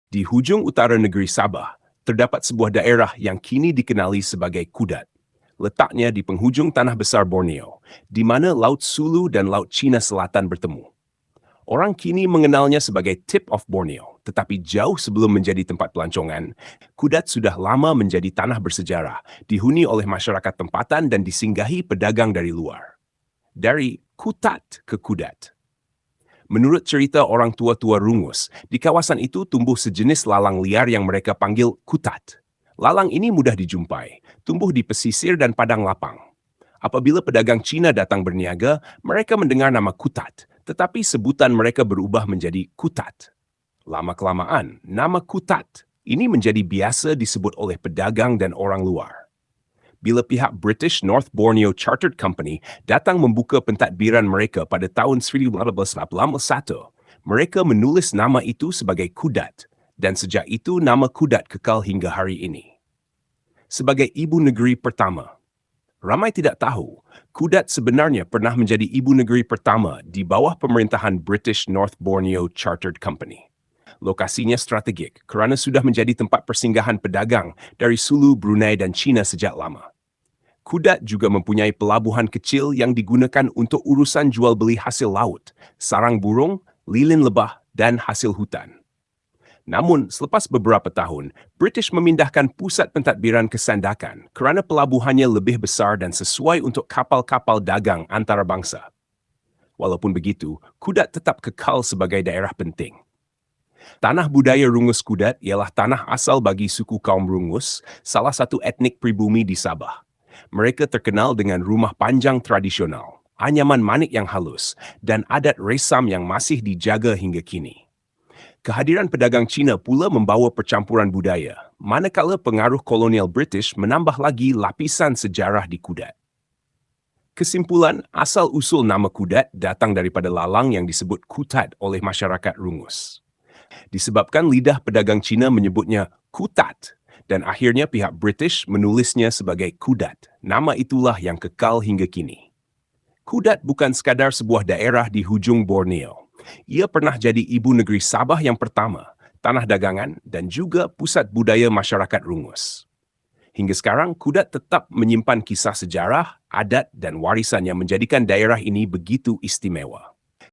Di hujung utara negeri Sabah, terdapat sebuah daerah yang kini dikenali sebagai Kudat. Letaknya di penghujung tanah besar Borneo, di mana Laut Sulu dan Laut Cina Selatan bertemu. Orang kini mengenalnya sebagai Tip of Borneo, tetapi jauh sebelum menjadi tempat pelancongan, Kudat sudah lama menjadi tanah bersejarah, dihuni oleh masyarakat tempatan dan disinggahi pedagang dari luar. Dari Kutat ke Kudat. Menurut cerita orang tua-tua Rungus, di kawasan itu tumbuh sejenis lalang liar yang mereka panggil kutat. Lalang ini mudah dijumpai, tumbuh di pesisir dan padang lapang. Apabila pedagang Cina datang berniaga, mereka mendengar nama kutat, tetapi sebutan mereka berubah menjadi kutat. Lama-kelamaan, nama kutat ini menjadi biasa disebut oleh pedagang dan orang luar. Bila pihak British North Borneo Chartered Company datang membuka pentadbiran mereka pada tahun 1881, mereka menulis nama itu sebagai Kudat, dan sejak itu nama Kudat kekal hingga hari ini. Sebagai ibu negeri pertama, ramai tidak tahu, Kudat sebenarnya pernah menjadi ibu negeri pertama di bawah pemerintahan British North Borneo Chartered Company. Lokasinya strategik kerana sudah menjadi tempat persinggahan pedagang dari Sulu, Brunei dan China sejak lama. Kudat juga mempunyai pelabuhan kecil yang digunakan untuk urusan jual beli hasil laut, sarang burung, lilin lebah dan hasil hutan. Namun, selepas beberapa tahun, British memindahkan pusat pentadbiran ke Sandakan kerana pelabuhannya lebih besar dan sesuai untuk kapal-kapal dagang antarabangsa. Walaupun begitu, Kudat tetap kekal sebagai daerah penting. Tanah budaya Rungus Kudat ialah tanah asal bagi suku kaum Rungus, salah satu etnik pribumi di Sabah. Mereka terkenal dengan rumah panjang tradisional, anyaman manik yang halus, dan adat resam yang masih dijaga hingga kini. Kehadiran pedagang Cina pula membawa percampuran budaya, manakala pengaruh kolonial British menambah lagi lapisan sejarah di Kudat. Kesimpulan, asal-usul nama Kudat datang daripada lalang yang disebut kutat oleh masyarakat Rungus. Disebabkan lidah pedagang Cina menyebutnya kutat, dan akhirnya pihak British menulisnya sebagai Kudat. Nama itulah yang kekal hingga kini. Kudat bukan sekadar sebuah daerah di hujung Borneo. Ia pernah jadi ibu negeri Sabah yang pertama, tanah dagangan dan juga pusat budaya masyarakat Rungus. Hingga sekarang, Kudat tetap menyimpan kisah sejarah, adat dan warisan yang menjadikan daerah ini begitu istimewa.